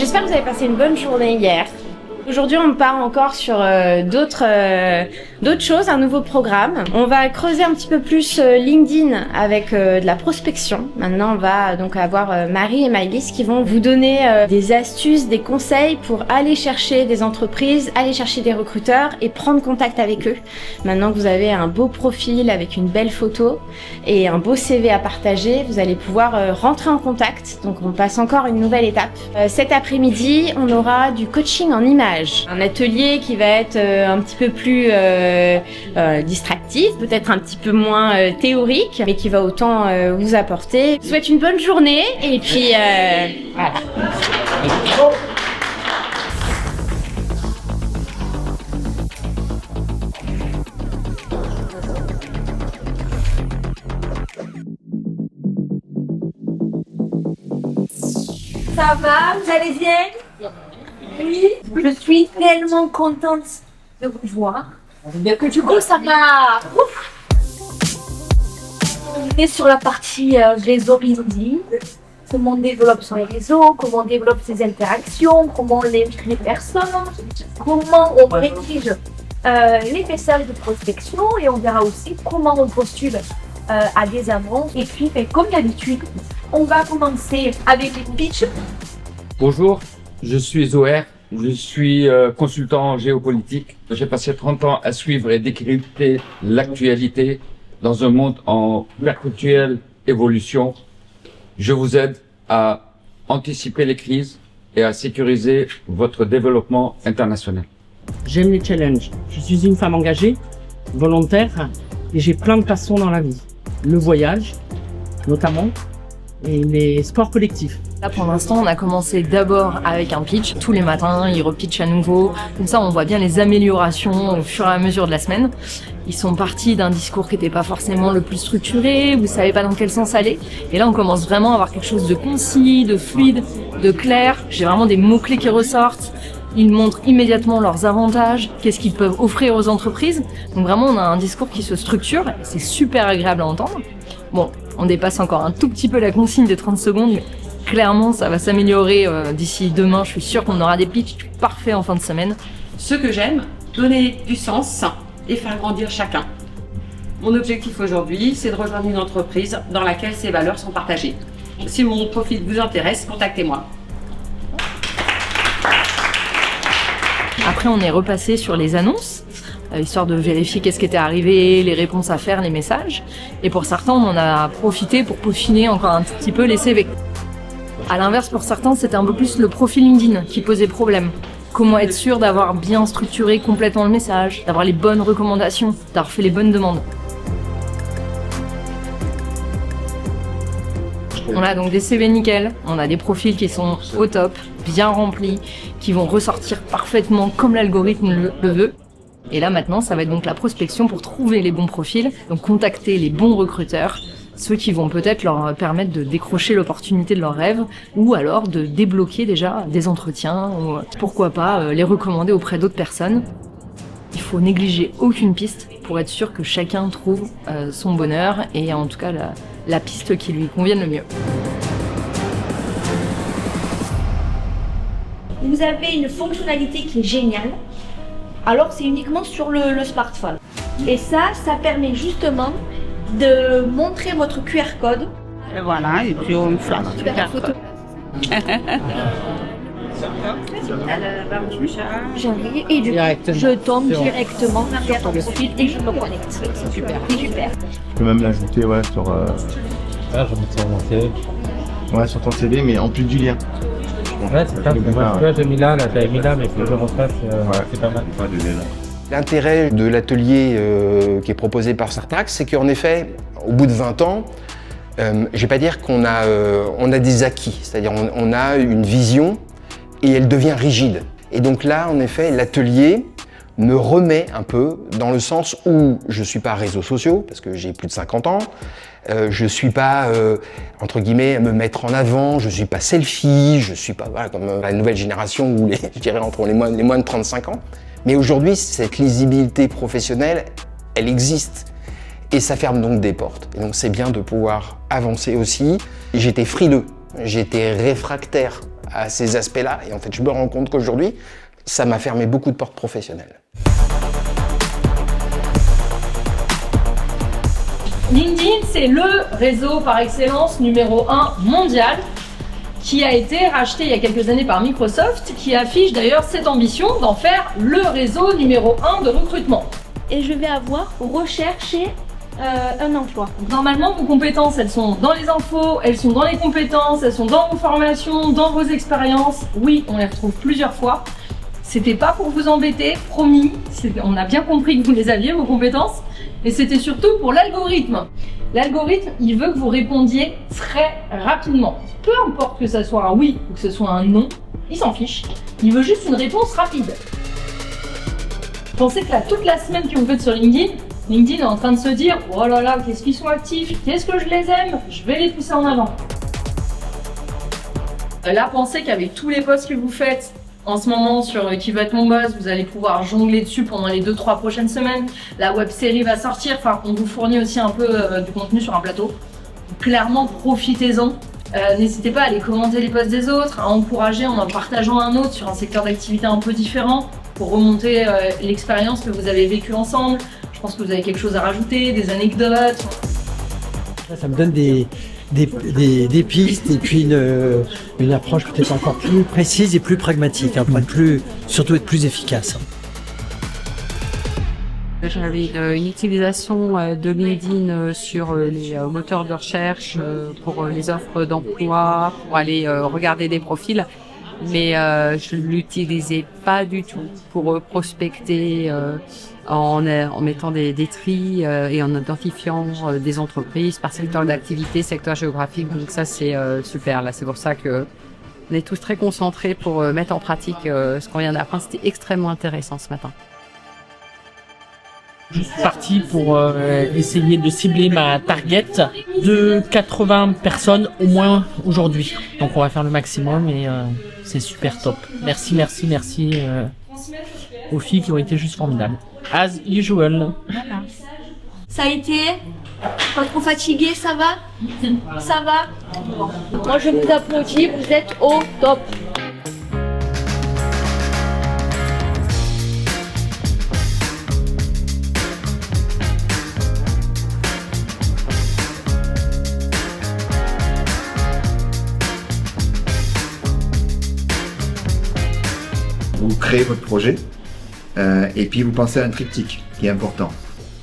J'espère que vous avez passé une bonne journée hier. Aujourd'hui, on part encore sur d'autres choses, un nouveau programme. On va creuser un petit peu plus LinkedIn avec de la prospection. Maintenant, on va donc avoir Marie et Maëlys qui vont vous donner des astuces, des conseils pour aller chercher des entreprises, aller chercher des recruteurs et prendre contact avec eux. Maintenant que vous avez un beau profil avec une belle photo et un beau CV à partager, vous allez pouvoir rentrer en contact. Donc, on passe encore une nouvelle étape. Cet après-midi, on aura du coaching en images. Un atelier qui va être un petit peu plus distractif, peut-être un petit peu moins théorique, mais qui va autant vous apporter. Je vous souhaite une bonne journée et puis voilà. Ça va, vous allez bien? Oui, je suis tellement contente de vous voir. Que du coup, ça m'a... On est sur la partie réseau LinkedIn. Comment on développe son réseau, comment on développe ses interactions, comment on invite les personnes, comment on rédige les messages de prospection et on verra aussi comment on postule à des annonces. Et puis, comme d'habitude, on va commencer avec les pitchs. Bonjour, je suis Zoher, je suis consultant en géopolitique. J'ai passé 30 ans à suivre et décrypter l'actualité dans un monde en perpétuelle évolution. Je vous aide à anticiper les crises et à sécuriser votre développement international. J'aime les challenges. Je suis une femme engagée, volontaire et j'ai plein de passions dans la vie. Le voyage, notamment, et les sports collectifs. Là, pour l'instant, on a commencé d'abord avec un pitch. Tous les matins, ils repitchent à nouveau. Comme ça, on voit bien les améliorations au fur et à mesure de la semaine. Ils sont partis d'un discours qui n'était pas forcément le plus structuré, vous savez pas dans quel sens aller. Et là, on commence vraiment à avoir quelque chose de concis, de fluide, de clair. J'ai vraiment des mots-clés qui ressortent. Ils montrent immédiatement leurs avantages, qu'est-ce qu'ils peuvent offrir aux entreprises. Donc vraiment, on a un discours qui se structure. C'est super agréable à entendre. Bon, on dépasse encore un tout petit peu la consigne des 30 secondes, mais clairement, ça va s'améliorer d'ici demain. Je suis sûre qu'on aura des pitchs parfaits en fin de semaine. Ce que j'aime, donner du sens et faire grandir chacun. Mon objectif aujourd'hui, c'est de rejoindre une entreprise dans laquelle ces valeurs sont partagées. Si mon profil vous intéresse, contactez-moi. Après, on est repassé sur les annonces, histoire de vérifier qu'est-ce qui était arrivé, les réponses à faire, les messages. Et pour certains, on en a profité pour peaufiner encore un petit peu les CV. À l'inverse, pour certains, c'était un peu plus le profil LinkedIn qui posait problème. Comment être sûr d'avoir bien structuré complètement le message, d'avoir les bonnes recommandations, d'avoir fait les bonnes demandes. On a donc des CV nickel, on a des profils qui sont au top, bien remplis, qui vont ressortir parfaitement comme l'algorithme le veut. Et là maintenant, ça va être donc la prospection pour trouver les bons profils, donc contacter les bons recruteurs, ceux qui vont peut-être leur permettre de décrocher l'opportunité de leur rêve, ou alors de débloquer déjà des entretiens, ou pourquoi pas les recommander auprès d'autres personnes. Il faut négliger aucune piste pour être sûr que chacun trouve son bonheur et en tout cas la piste qui lui convienne le mieux. Vous avez une fonctionnalité qui est géniale. Alors c'est uniquement sur le smartphone. Et ça permet justement de montrer votre QR code. Et voilà, et puis on flash le QR code. J'arrive et du coup, je tombe directement vers ton profil et je me connecte. Super. Super. Je peux même l'ajouter sur, je vais mettre sur mon CV. sur ton CV, mais en plus du lien. Ouais, c'est ça. Moi, tu vois, j'ai mis là, j'avais mis là, mais si je repasse, c'est pas mal. L'intérêt de l'atelier qui est proposé par Sartrax, c'est qu'en effet, au bout de 20 ans, je vais pas dire qu'on a des acquis, c'est-à-dire on a une vision et elle devient rigide. Et donc là, en effet, l'atelier me remet un peu dans le sens où je suis pas réseaux sociaux, parce que j'ai plus de 50 ans, je suis pas, entre guillemets, à me mettre en avant, je suis pas selfie, je suis pas comme la nouvelle génération ou je dirais entre les moins de 35 ans. Mais aujourd'hui, cette lisibilité professionnelle, elle existe. Et ça ferme donc des portes. Et donc c'est bien de pouvoir avancer aussi. J'étais frileux, j'étais réfractaire à ces aspects-là. Et en fait, je me rends compte qu'aujourd'hui, ça m'a fermé beaucoup de portes professionnelles. LinkedIn, c'est le réseau par excellence numéro 1 mondial qui a été racheté il y a quelques années par Microsoft, qui affiche d'ailleurs cette ambition d'en faire le réseau numéro 1 de recrutement. Et je vais avoir recherché un emploi. Normalement, vos compétences, elles sont dans les infos, elles sont dans les compétences, elles sont dans vos formations, dans vos expériences. Oui, on les retrouve plusieurs fois. C'était pas pour vous embêter, promis. On a bien compris que vous les aviez, vos compétences. Et c'était surtout pour l'algorithme. L'algorithme, il veut que vous répondiez très rapidement. Peu importe que ça soit un oui ou que ce soit un non, il s'en fiche. Il veut juste une réponse rapide. Pensez que là, toute la semaine que vous faites sur LinkedIn, LinkedIn est en train de se dire « Oh là là, qu'est-ce qu'ils sont actifs, qu'est-ce que je les aime, je vais les pousser en avant. » Là, pensez qu'avec tous les posts que vous faites en ce moment sur Qui veut être mon boss, vous allez pouvoir jongler dessus pendant les 2-3 prochaines semaines. La web série va sortir, enfin, on vous fournit aussi un peu du contenu sur un plateau. Clairement, profitez-en. N'hésitez pas à aller commenter les posts des autres, à encourager en partageant un autre sur un secteur d'activité un peu différent pour remonter l'expérience que vous avez vécue ensemble. Je pense que vous avez quelque chose à rajouter, des anecdotes. Ça me donne des pistes et puis une approche peut-être encore plus précise et plus pragmatique, pour surtout être plus efficace. J'avais une utilisation de LinkedIn sur les moteurs de recherche pour les offres d'emploi, pour aller regarder des profils, mais je l'utilisais pas du tout pour prospecter en mettant des tris et en identifiant des entreprises par secteur d'activité, secteur géographique. Donc ça c'est super. Là c'est pour ça que on est tous très concentrés pour mettre en pratique ce qu'on vient d'apprendre. C'était extrêmement intéressant ce matin. Je suis parti pour essayer de cibler ma target de 80 personnes au moins aujourd'hui. Donc on va faire le maximum et c'est super top. Merci aux filles qui ont été juste formidables. As usual. Voilà. Ça a été? Pas trop fatigué, ça va? Ça va? Moi je vous applaudis, vous êtes au top. Vous créez votre projet et puis vous pensez à un triptyque qui est important.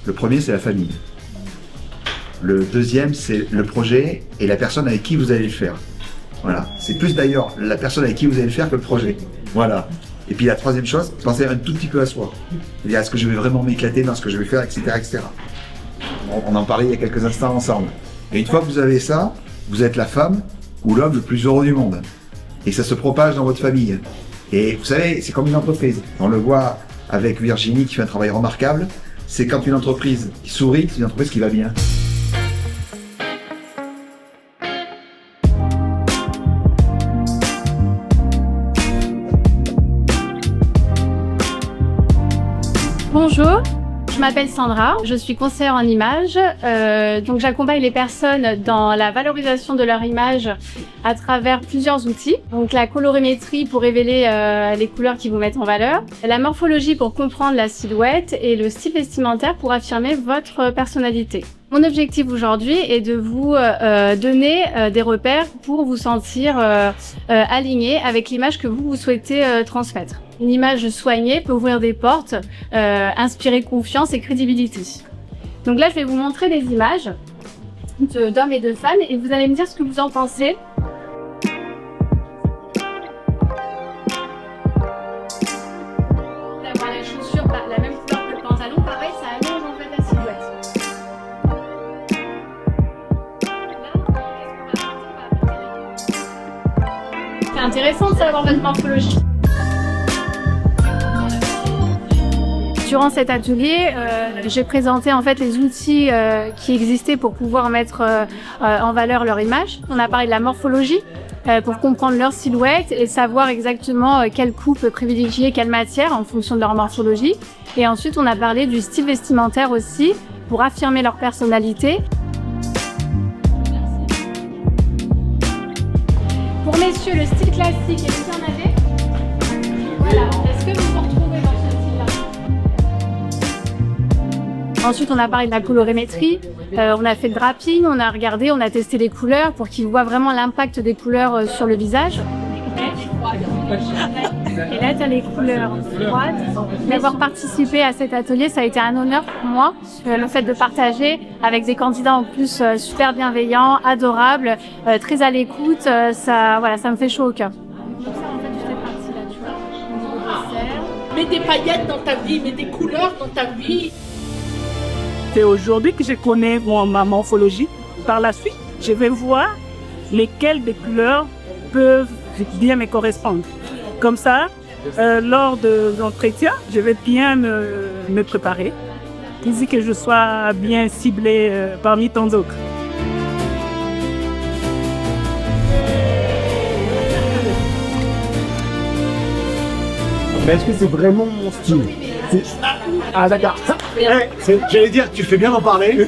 Le premier, c'est la famille. Le deuxième, c'est le projet et la personne avec qui vous allez le faire. Voilà. C'est plus d'ailleurs la personne avec qui vous allez le faire que le projet. Voilà. Et puis la troisième chose, pensez un tout petit peu à soi. C'est-à-dire, est-ce que je vais vraiment m'éclater dans ce que je vais faire, etc., etc. On en parlait il y a quelques instants ensemble. Et une fois que vous avez ça, vous êtes la femme ou l'homme le plus heureux du monde. Et ça se propage dans votre famille. Et vous savez, c'est comme une entreprise. On le voit avec Virginie qui fait un travail remarquable. C'est quand une entreprise qui sourit, c'est une entreprise qui va bien. Bonjour, je m'appelle Sandra, je suis conseillère en images. Donc j'accompagne les personnes dans la valorisation de leur image à travers plusieurs outils. Donc la colorimétrie pour révéler les couleurs qui vous mettent en valeur, la morphologie pour comprendre la silhouette et le style vestimentaire pour affirmer votre personnalité. Mon objectif aujourd'hui est de vous donner des repères pour vous sentir aligné avec l'image que vous souhaitez transmettre. Une image soignée peut ouvrir des portes, inspirer confiance et crédibilité. Donc là, je vais vous montrer des images d'hommes et de femmes et vous allez me dire ce que vous en pensez. D'avoir les chaussures, la même couleur que le pantalon, pareil, ça allonge en fait la silhouette. C'est intéressant de savoir votre morphologie. Durant cet atelier, j'ai présenté en fait les outils qui existaient pour pouvoir mettre en valeur leur image. On a parlé de la morphologie pour comprendre leur silhouette et savoir exactement quelle coupe privilégier, quelle matière en fonction de leur morphologie. Et ensuite, on a parlé du style vestimentaire aussi pour affirmer leur personnalité. Pour mes monsieur, le style classique, est-ce qu'il y en avait? Voilà, est-ce que vous vous retrouvez dans ce style-là? Ensuite, on a parlé de la colorimétrie, on a fait le draping, on a regardé, on a testé les couleurs pour qu'ils voient vraiment l'impact des couleurs sur le visage. Et là, tu as les couleurs froides. D'avoir participé à cet atelier, ça a été un honneur pour moi. Le fait de partager avec des candidats en plus super bienveillants, adorables, très à l'écoute, ça me fait chaud au cœur. Mets des paillettes dans ta vie, mets des couleurs dans ta vie. C'est aujourd'hui que je connais ma morphologie. Par la suite, je vais voir lesquelles des couleurs peuvent bien me correspondre. Comme ça, lors de l'entretien, je vais bien me préparer, ainsi que je sois bien ciblée parmi tant d'autres. Mais est-ce que c'est vraiment mon style? Ah d'accord. J'allais dire, tu fais bien d'en parler.